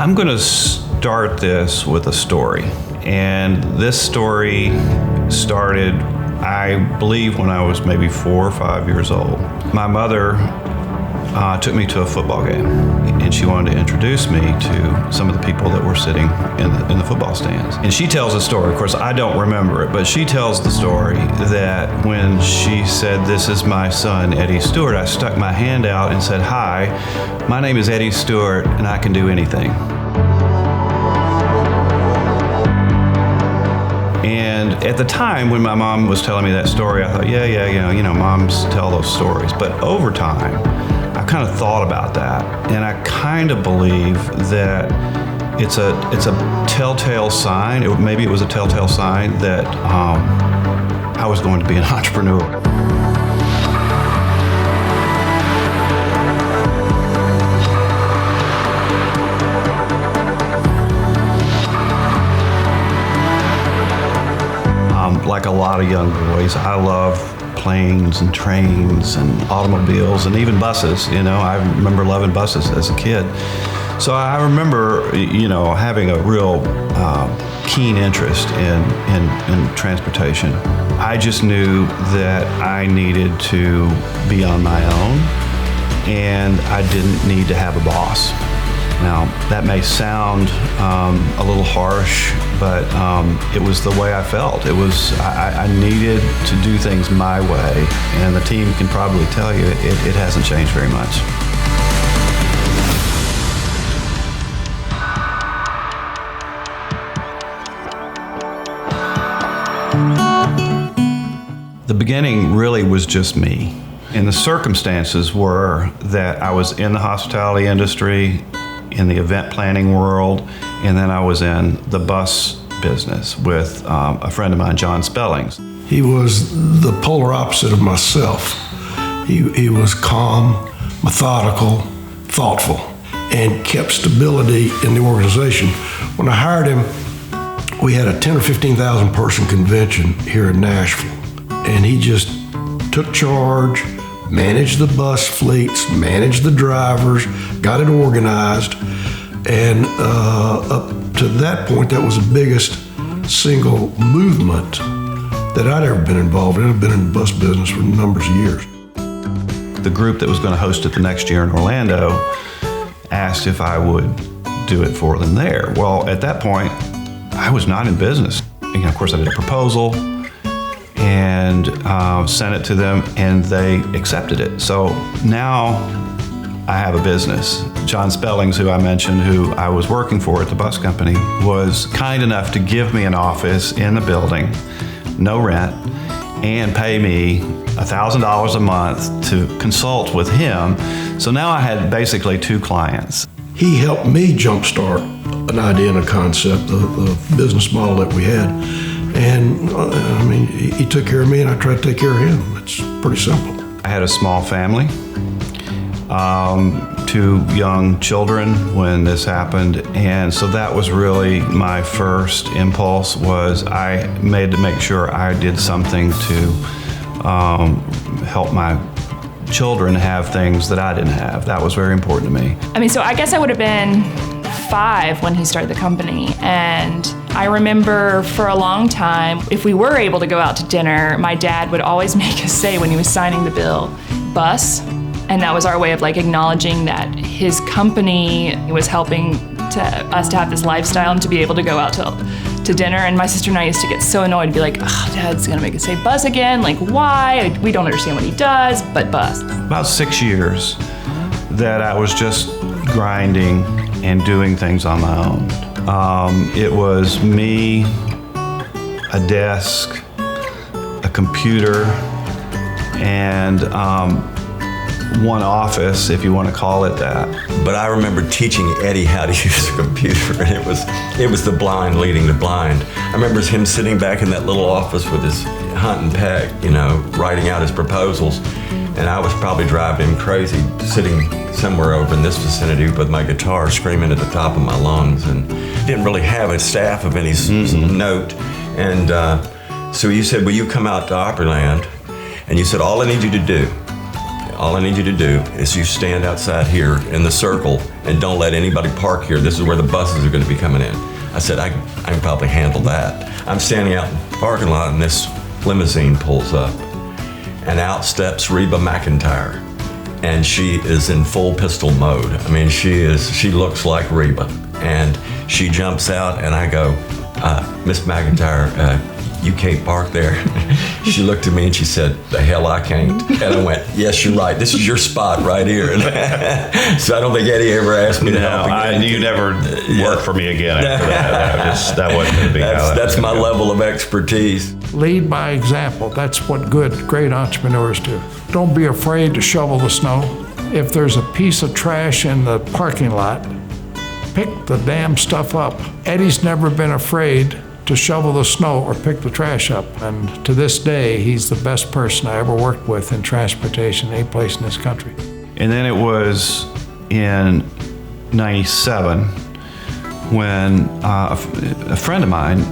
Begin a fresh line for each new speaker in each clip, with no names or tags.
I'm going to start this with a story. And this story started, I believe, when I was maybe 4 or 5 years old. My mother took me to a football game, and she wanted to introduce me to some of the people that were sitting in the football stands. And she tells a story, of course I don't remember it, but she tells the story that when she said, "This is my son, Eddie Stewart," I stuck my hand out and said, "Hi, my name is Eddie Stewart, and I can do anything." And at the time when my mom was telling me that story, I thought, yeah, moms tell those stories. But over time, I kind of thought about that, and I kind of believe that it's a telltale sign. Maybe it was a telltale sign that I was going to be an entrepreneur. Like a lot of young boys, I love planes and trains and automobiles and even buses. I remember loving buses as a kid. So I remember, having a real keen interest in transportation. I just knew that I needed to be on my own, and I didn't need to have a boss. Now, that may sound a little harsh, but it was the way I felt. I needed to do things my way, and the team can probably tell you it hasn't changed very much. The beginning really was just me. And the circumstances were that I was in the hospitality industry, in the event planning world, and then I was in the bus business with a friend of mine, John Spellings.
He was the polar opposite of myself. He was calm, methodical, thoughtful, and kept stability in the organization. When I hired him, we had a 10 or 15,000 person convention here in Nashville, and he just took charge, managed the bus fleets, managed the drivers, got it organized, and up to that point, that was the biggest single movement that I'd ever been involved in. I've been in the bus business for numbers of years.
The group that was going to host it the next year in Orlando asked if I would do it for them there. Well, at that point, I was not in business. Of course, I did a proposal and sent it to them, and they accepted it. So now I have a business. John Spellings, who I mentioned, who I was working for at the bus company, was kind enough to give me an office in the building, no rent, and pay me $1,000 a month to consult with him. So now I had basically 2 clients.
He helped me jumpstart an idea and a concept, the business model that we had. And he took care of me, and I tried to take care of him. It's pretty simple.
I had a small family, 2 young children when this happened, and so that was really my first impulse. Was I made to make sure I did something to help my children have things that I didn't have. That was very important to me.
So I guess I would have been 5 when he started the company, and I remember for a long time, if we were able to go out to dinner, my dad would always make us say when he was signing the bill, "bus," and that was our way of acknowledging that his company was helping us to have this lifestyle and to be able to go out to dinner. And my sister and I used to get so annoyed, be like, "Oh, Dad's gonna make us say bus again, why? We don't understand what he does, but bus."
About 6 years that I was just grinding and doing things on my own. It was me, a desk, a computer, and one office, if you want to call it that.
But I remember teaching Eddie how to use a computer, and it was the blind leading the blind. I remember him sitting back in that little office with his hunt and peck, writing out his proposals, and I was probably driving him crazy, sitting somewhere over in this vicinity with my guitar screaming at the top of my lungs, and didn't really have a staff of any note. And so you said, "Will you come out to Opryland?" And you said, "All I need you to do all I need you to do is you stand outside here in the circle and don't let anybody park here. This is where the buses are going to be coming in. I said, I can probably handle that. I'm standing out in the parking lot and this limousine pulls up and out steps Reba McEntire. And she is in full pistol mode. I mean, she looks like Reba. And she jumps out and I go, Miss McEntire, you can't park there. She looked at me and she said, the hell I can't. And I went, yes, you're right. This is your spot right here. So I don't think Eddie ever asked me to help again.
You never worked for me again after that. That wasn't going to be
that's my level of expertise.
Lead by example. That's what great entrepreneurs do. Don't be afraid to shovel the snow. If there's a piece of trash in the parking lot, pick the damn stuff up. Eddie's never been afraid to shovel the snow or pick the trash up. And to this day, he's the best person I ever worked with in transportation any place in this country.
And then it was in 97 when a friend of mine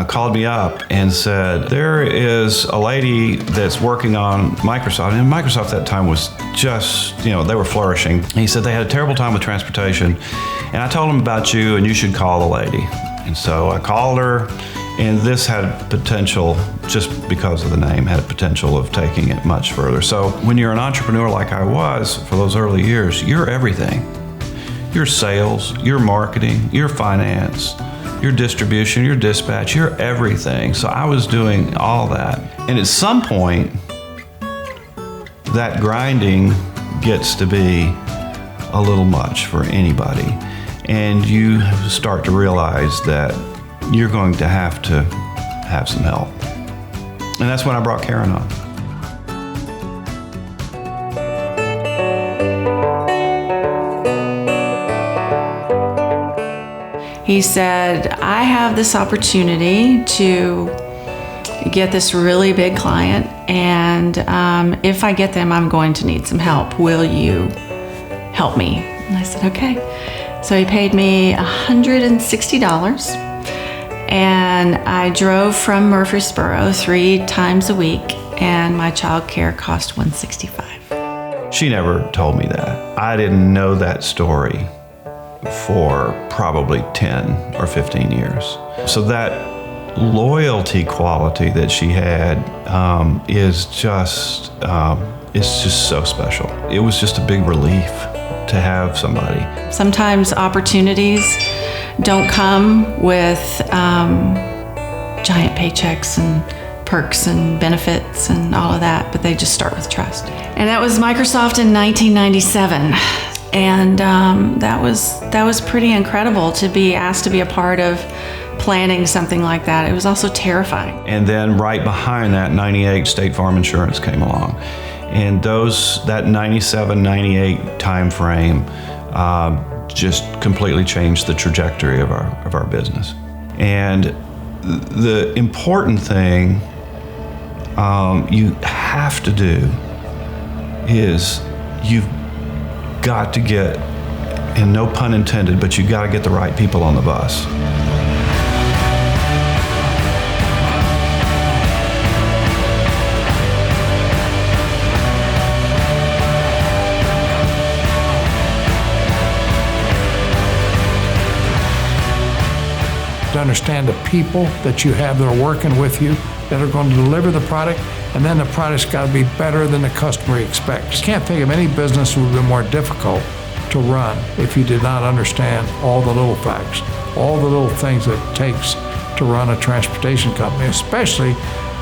called me up and said, there is a lady that's working on Microsoft. And Microsoft at that time was just, they were flourishing. And he said they had a terrible time with transportation. And I told him about you and you should call the lady. And so I called her, and this had potential, just because of the name, had potential of taking it much further. So when you're an entrepreneur like I was for those early years, you're everything. Your sales, your marketing, your finance, your distribution, your dispatch, you're everything. So I was doing all that. And at some point, that grinding gets to be a little much for anybody. And you start to realize that you're going to have some help. And that's when I brought Karen on.
He said, I have this opportunity to get this really big client, and if I get them, I'm going to need some help. Will you help me? And I said, okay. So he paid me $160, and I drove from Murfreesboro 3 times a week, and my child care cost $165.
She never told me that. I didn't know that story for probably 10 or 15 years. So that loyalty quality that she had is just so special. It was just a big relief to have somebody.
Sometimes opportunities don't come with giant paychecks and perks and benefits and all of that, but they just start with trust. And that was Microsoft in 1997. And that was pretty incredible to be asked to be a part of planning something like that. It was also terrifying.
And then right behind that, 98 State Farm Insurance came along. And that 97, 98 time frame just completely changed the trajectory of our business. And the important thing you have to do is you've got to get, and no pun intended, but you've got to get the right people on the bus.
To understand the people that you have that are working with you, that are going to deliver the product, and then the product's got to be better than the customer expects. You can't think of any business that would be more difficult to run if you did not understand all the little facts, all the little things that it takes to run a transportation company, especially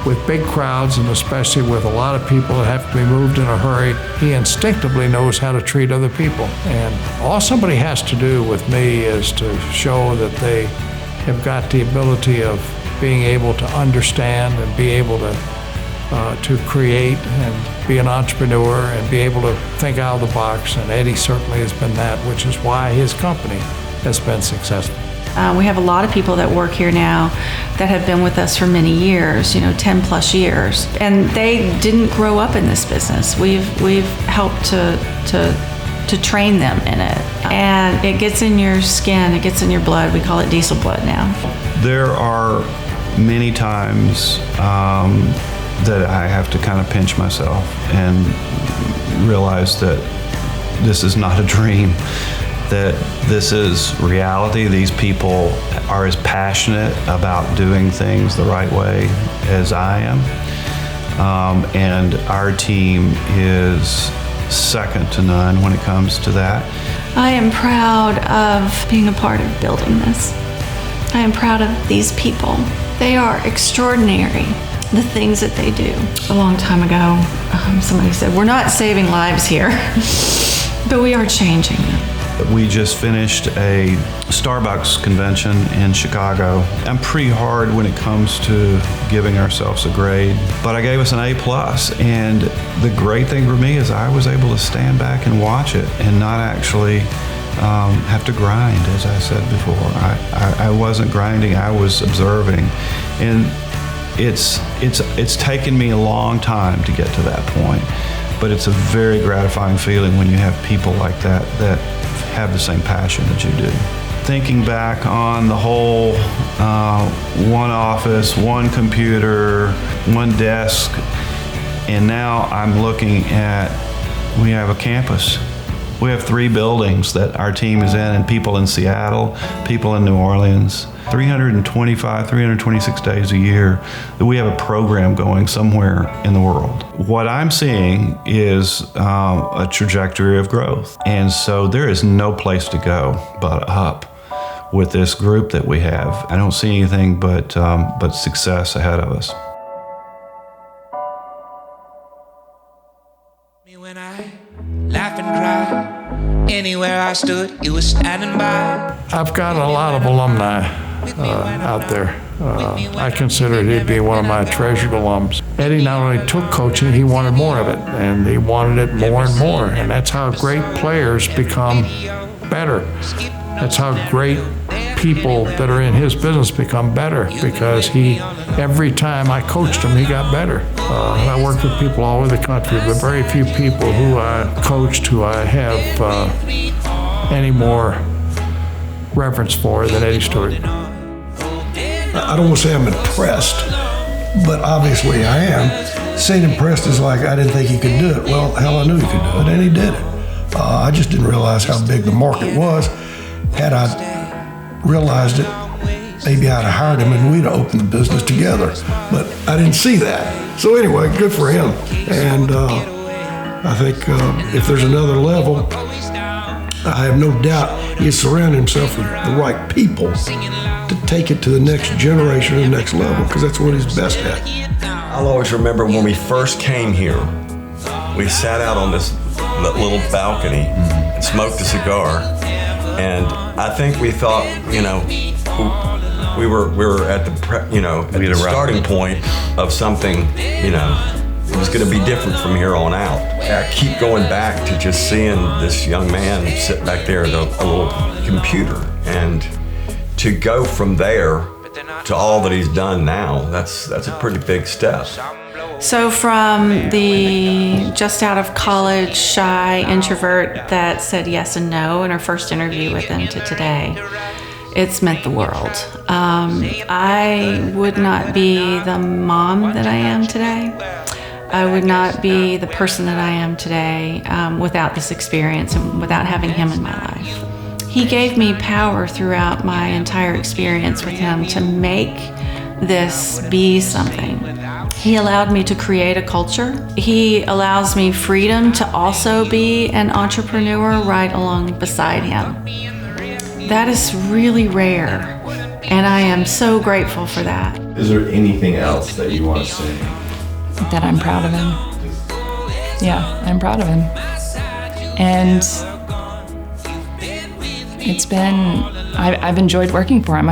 with big crowds and especially with a lot of people that have to be moved in a hurry. He instinctively knows how to treat other people. And all somebody has to do with me is to show that they have got the ability of being able to understand and be able to create and be an entrepreneur and be able to think out of the box. And Eddie certainly has been that, which is why his company has been successful.
We have a lot of people that work here now that have been with us for many years, 10 plus years, and they didn't grow up in this business. We've helped to train them in it, and it gets in your skin, it gets in your blood. We call it diesel blood now.
There are many times that I have to kind of pinch myself and realized that this is not a dream, that this is reality. These people are as passionate about doing things the right way as I am. And our team is second to none when it comes to that.
I am proud of being a part of building this. I am proud of these people. They are extraordinary, the things that they do. A long time ago, somebody said, we're not saving lives here, but we are changing them.
We just finished a Starbucks convention in Chicago. I'm pretty hard when it comes to giving ourselves a grade, but I gave us an A+. And the great thing for me is I was able to stand back and watch it and not actually have to grind, as I said before. I wasn't grinding, I was observing. And it's taken me a long time to get to that point, but it's a very gratifying feeling when you have people like that have the same passion that you do. Thinking back on the whole one office, one computer, one desk, and now I'm looking at, we have a campus. We have 3 buildings that our team is in, and people in Seattle, people in New Orleans. 325, 326 days a year that we have a program going somewhere in the world. What I'm seeing is a trajectory of growth. And so there is no place to go but up with this group that we have. I don't see anything but success ahead of us.
When I laugh and cry, anywhere I stood, you were standing by.
I've got a lot of alumni out there. I consider he'd be one of my treasured alums. Eddie not only took coaching, he wanted more of it, and he wanted it more and more. And that's how great players become better. That's how great people that are in his business become better, because every time I coached him, he got better. I worked with people all over the country, but very few people who I coached who I have any more reverence for than Eddie Stewart.
I don't want to say I'm impressed, but obviously I am. Saying impressed is like I didn't think he could do it. Well, hell, I knew he could do it, and he did it. I just didn't realize how big the market was. Had I realized it, maybe I'd have hired him and we'd have opened the business together. But I didn't see that. So anyway, good for him. And I think if there's another level, I have no doubt he's surrounded himself with the right people to take it to the next generation and the next level, because that's what he's best at.
I'll always remember when we first came here, we sat out on this little balcony and smoked a cigar. And I think we thought, we were at the starting point of something, it was going to be different from here on out. I keep going back to just seeing this young man sit back there at a little computer, and to go from there to all that he's done now, that's a pretty big step.
So from the just out of college shy introvert that said yes and no in our first interview with him to today, it's meant the world. I would not be the mom that I am today. I would not be the person that I am today without this experience and without having him in my life. He gave me power throughout my entire experience with him to make this be something. He allowed me to create a culture. He allows me freedom to also be an entrepreneur right along beside him. That is really rare, and I am so grateful for that.
Is there anything else that you want to say?
That I'm proud of him. Yeah, I'm proud of him. And I've enjoyed working for him.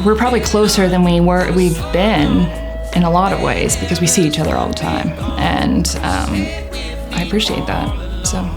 We're probably closer than we've been in a lot of ways, because we see each other all the time. And I appreciate that, so.